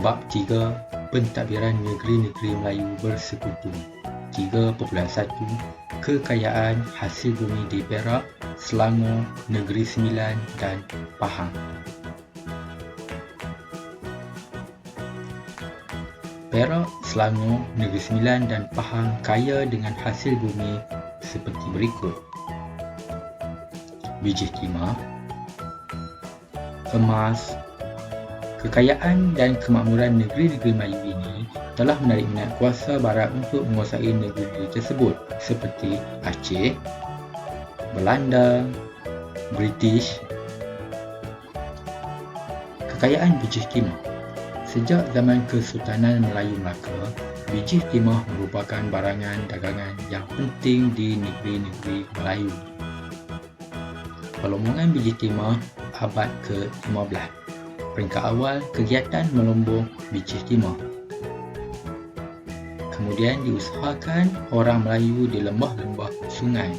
Bab 3 Pentadbiran Negeri-Negeri Melayu Bersekutu 3.1 Kekayaan hasil bumi di Perak, Selangor, Negeri Sembilan dan Pahang. Perak, Selangor, Negeri Sembilan dan Pahang kaya dengan hasil bumi seperti berikut: biji timah, emas. Kekayaan dan kemakmuran negeri-negeri Melayu ini telah menarik minat kuasa barat untuk menguasai negeri tersebut seperti Aceh, Belanda, British. Kekayaan biji timah. Sejak zaman Kesultanan Melayu Melaka, biji timah merupakan barangan dagangan yang penting di negeri-negeri Melayu. Pelombongan biji timah abad ke-15. Peringkat awal kegiatan melombong biji timah. Kemudian diusahakan orang Melayu di lembah-lembah sungai.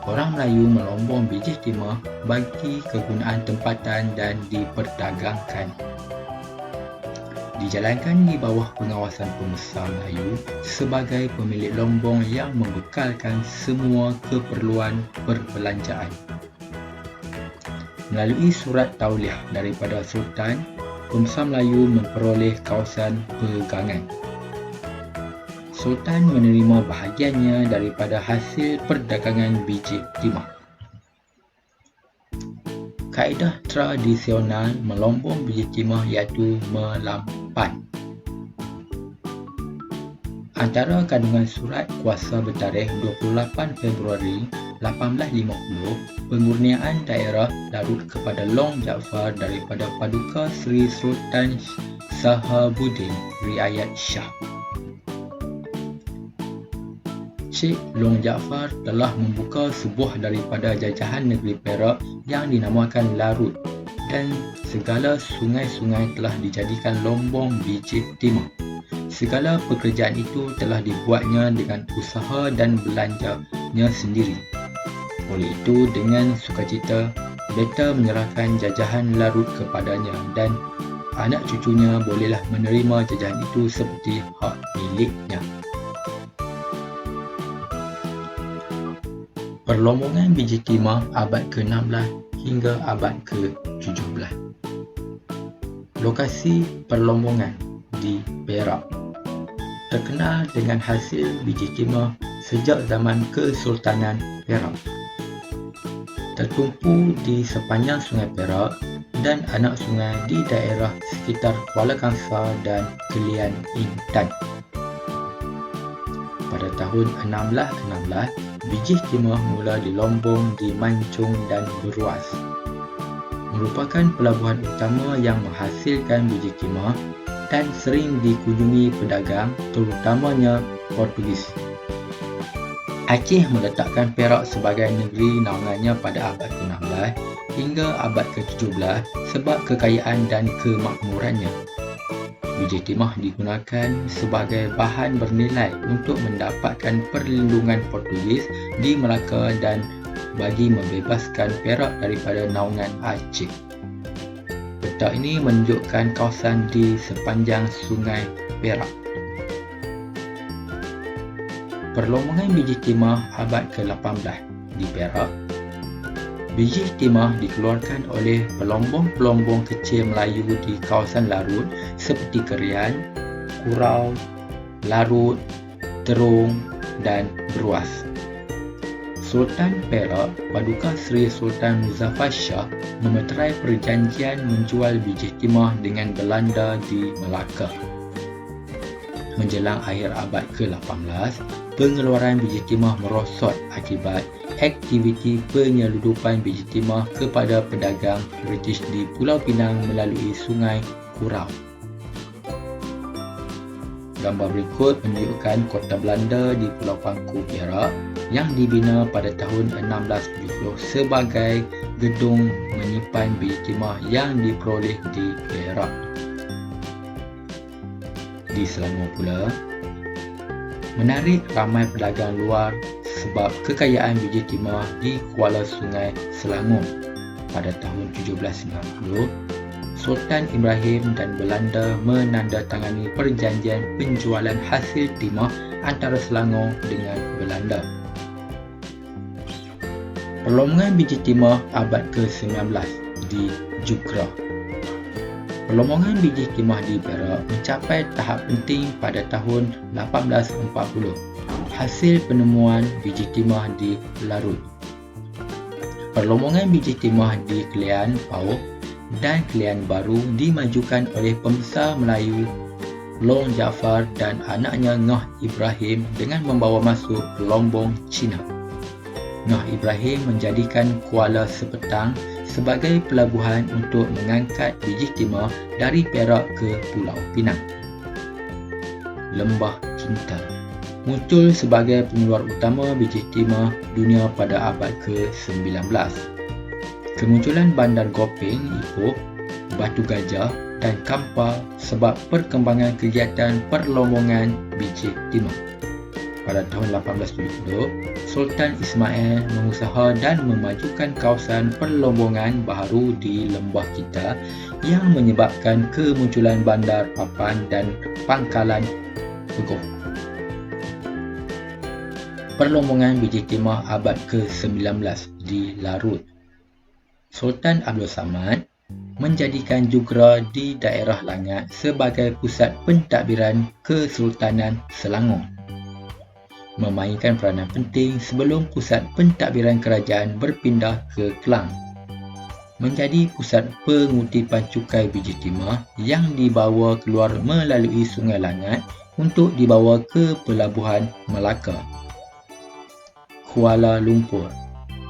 Orang Melayu melombong biji timah bagi kegunaan tempatan dan diperdagangkan. Dijalankan di bawah pengawasan pembesar Melayu sebagai pemilik lombong yang membekalkan semua keperluan perbelanjaan. Melalui surat tauliah daripada Sultan, pembesar Melayu memperoleh kawasan pegangan. Sultan menerima bahagiannya daripada hasil perdagangan biji timah. Kaedah tradisional melombong biji timah iaitu melampan. Antara kandungan surat kuasa bertarikh 28 Februari 1850, pengurniaan daerah Larut kepada Long Jaafar daripada Paduka Seri Sultan Sahabuddin Riayat Shah. Sheikh Long Jaafar telah membuka sebuah daripada jajahan negeri Perak yang dinamakan Larut, dan segala sungai-sungai telah dijadikan lombong biji timah. Segala pekerjaan itu telah dibuatnya dengan usaha dan belanjanya sendiri. Oleh itu, dengan sukacita, beta menyerahkan jajahan Larut kepadanya dan anak cucunya bolehlah menerima jajahan itu seperti hak miliknya. Perlombongan biji timah abad ke-16 hingga abad ke-17. Lokasi perlombongan di Perak. Terkenal dengan hasil biji timah sejak zaman Kesultanan Perak. Tertumpu di sepanjang Sungai Perak dan anak sungai di daerah sekitar Kuala Kangsar dan Kelian Intan. Pada tahun 1616, biji timah mula dilombong di Mancung dan Beruas. Merupakan pelabuhan utama yang menghasilkan biji timah dan sering dikunjungi pedagang, terutamanya Portugis. Aceh meletakkan Perak sebagai negeri naungannya pada abad ke-16 hingga abad ke-17 sebab kekayaan dan kemakmurannya. Biji timah digunakan sebagai bahan bernilai untuk mendapatkan perlindungan Portugis di Melaka dan bagi membebaskan Perak daripada naungan Aceh. Peta ini menunjukkan kawasan di sepanjang Sungai Perak. Perlombongan biji timah abad ke-18 di Perak. Biji timah dikeluarkan oleh pelombong-pelombong kecil Melayu di kawasan Larut seperti Kerian, Kurau, Larut, Terung dan Beruas. Sultan Perak, Paduka Seri Sultan Muzaffar Shah memeterai perjanjian menjual biji timah dengan Belanda di Melaka. Menjelang akhir abad ke-18, pengeluaran biji timah merosot akibat aktiviti penyeludupan biji timah kepada pedagang British di Pulau Pinang melalui Sungai Kurau. Gambar berikut menunjukkan kota Belanda di Pulau Pangku, Perak yang dibina pada tahun 1670 sebagai gedung menyimpan biji timah yang diperoleh di Perak. Di Selangor pula, menarik ramai pedagang luar sebab kekayaan biji timah di Kuala Sungai, Selangor. Pada tahun 1790, Sultan Ibrahim dan Belanda menandatangani perjanjian penjualan hasil timah antara Selangor dengan Belanda. Perlombongan biji timah abad ke-19 di Jugra. Perlombongan biji timah di Perak mencapai tahap penting pada tahun 1840. Hasil penemuan biji timah di Larut. Perlombongan biji timah di Kelian Pauh dan Kelian Baru dimajukan oleh pembesar Melayu Long Jaafar dan anaknya Ngah Ibrahim dengan membawa masuk Lombong Cina. Ngah Ibrahim menjadikan Kuala Sepetang sebagai pelabuhan untuk mengangkat biji timah dari Perak ke Pulau Pinang. Lembah Kintal muncul sebagai pengeluar utama biji timah dunia pada abad ke-19. Kemunculan bandar Gopeng, Ipoh, Batu Gajah dan Kampar sebab perkembangan kegiatan perlombongan biji timah. Pada tahun 1870, Sultan Ismail mengusaha dan memajukan kawasan perlombongan baharu di Lembah Kintal yang menyebabkan kemunculan bandar Papan dan pangkalan Pegoh. Perlombongan biji timah abad ke-19 di Larut. Sultan Abdul Samad menjadikan Jugra di daerah Langat sebagai pusat pentadbiran Kesultanan Selangor. Memainkan peranan penting sebelum pusat pentadbiran kerajaan berpindah ke Kelang. Menjadi pusat pengutipan cukai biji timah yang dibawa keluar melalui Sungai Langat untuk dibawa ke Pelabuhan Melaka. Kuala Lumpur.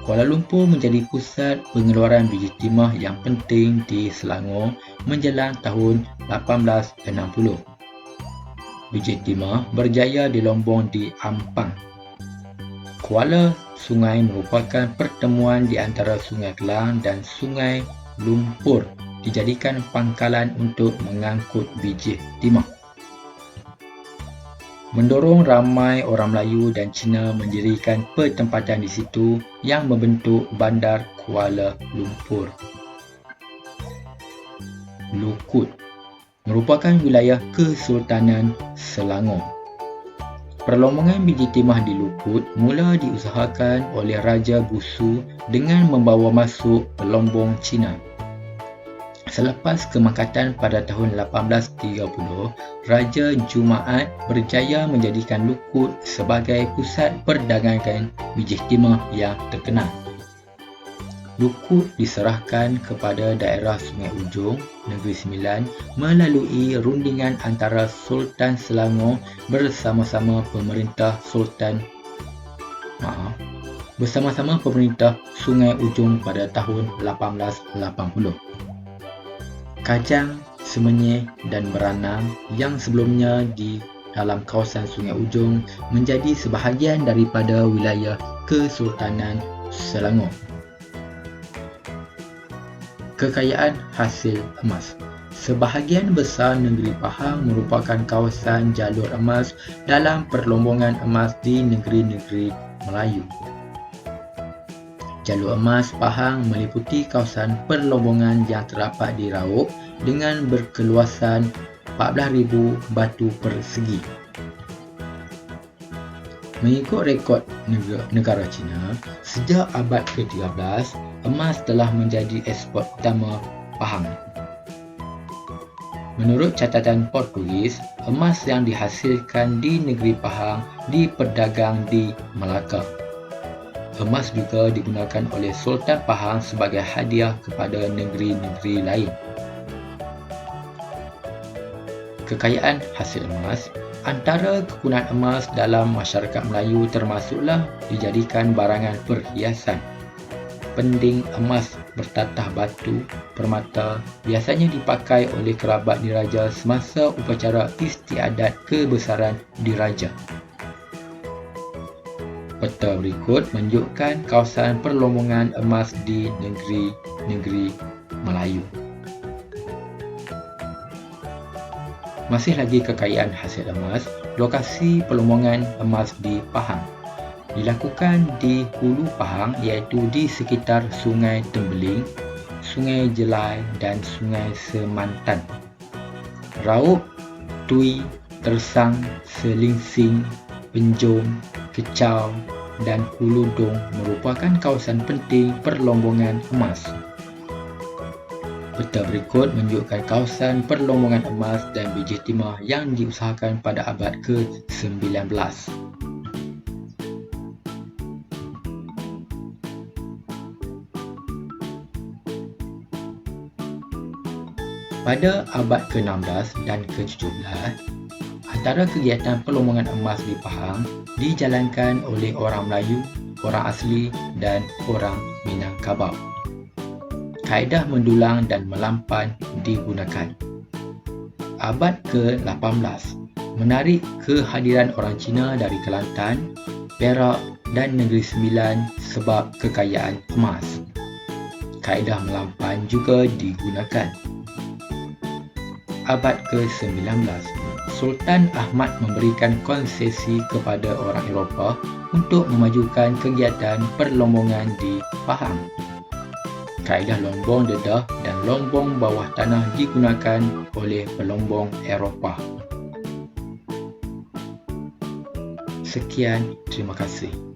Kuala Lumpur menjadi pusat pengeluaran biji timah yang penting di Selangor menjelang tahun 1860. Biji timah berjaya dilombong di Ampang. Kuala Sungai merupakan pertemuan di antara Sungai Kelang dan Sungai Lumpur, dijadikan pangkalan untuk mengangkut biji timah. Mendorong ramai orang Melayu dan Cina mendirikan pertempatan di situ yang membentuk Bandar Kuala Lumpur. Lukut merupakan wilayah Kesultanan Selangor. Perlombongan biji timah di Lukut mula diusahakan oleh Raja Busu dengan membawa masuk pelombong Cina. Selepas kemangkatan pada tahun 1830, Raja Jumaat berjaya menjadikan Lukut sebagai pusat perdagangan biji timah yang terkenal. Lukut diserahkan kepada daerah Sungai Ujong, Negeri Sembilan melalui rundingan antara Sultan Selangor bersama-sama pemerintah Sungai Ujong pada tahun 1880. Kajang, Semenyih dan Beranang yang sebelumnya di dalam kawasan Sungai Ujong menjadi sebahagian daripada wilayah Kesultanan Selangor. Kekayaan hasil emas. Sebahagian besar negeri Pahang merupakan kawasan jalur emas dalam perlombongan emas di negeri-negeri Melayu. Jalur emas Pahang meliputi kawasan perlombongan yang terdapat di Rauk dengan berkeluasan 14,000 batu persegi. Mengikut rekod negara China, sejak abad ke-13, emas telah menjadi ekspor utama Pahang. Menurut catatan Portugis, emas yang dihasilkan di negeri Pahang diperdagang di Melaka. Emas juga digunakan oleh Sultan Pahang sebagai hadiah kepada negeri-negeri lain. Kekayaan hasil emas. Antara kegunaan emas dalam masyarakat Melayu termasuklah dijadikan barangan perhiasan. Pending emas bertatah batu permata biasanya dipakai oleh kerabat diraja semasa upacara istiadat kebesaran diraja. Peta berikut menunjukkan kawasan perlombongan emas di negeri-negeri Melayu. Masih lagi kekayaan hasil emas, lokasi perlombongan emas di Pahang. Dilakukan di hulu Pahang iaitu di sekitar Sungai Tembeling, Sungai Jelai dan Sungai Semantan. Raub, Tui, Tersang, Selingsing, Penjom, Kecau dan Kuludong merupakan kawasan penting perlombongan emas. Peta berikut menunjukkan kawasan perlombongan emas dan biji timah yang diusahakan pada abad ke-19. Pada abad ke-16 dan ke-17, antara kegiatan perlombongan emas di Pahang dijalankan oleh orang Melayu, orang asli dan orang Minangkabau. Kaedah mendulang dan melampan digunakan. Abad ke-18 menarik kehadiran orang Cina dari Kelantan, Perak dan Negeri Sembilan sebab kekayaan emas. Kaedah melampan juga digunakan. Abad ke-19, Sultan Ahmad memberikan konsesi kepada orang Eropah untuk memajukan kegiatan perlombongan di Pahang. Kaedah lombong dedah dan lombong bawah tanah digunakan oleh pelombong Eropah. Sekian, terima kasih.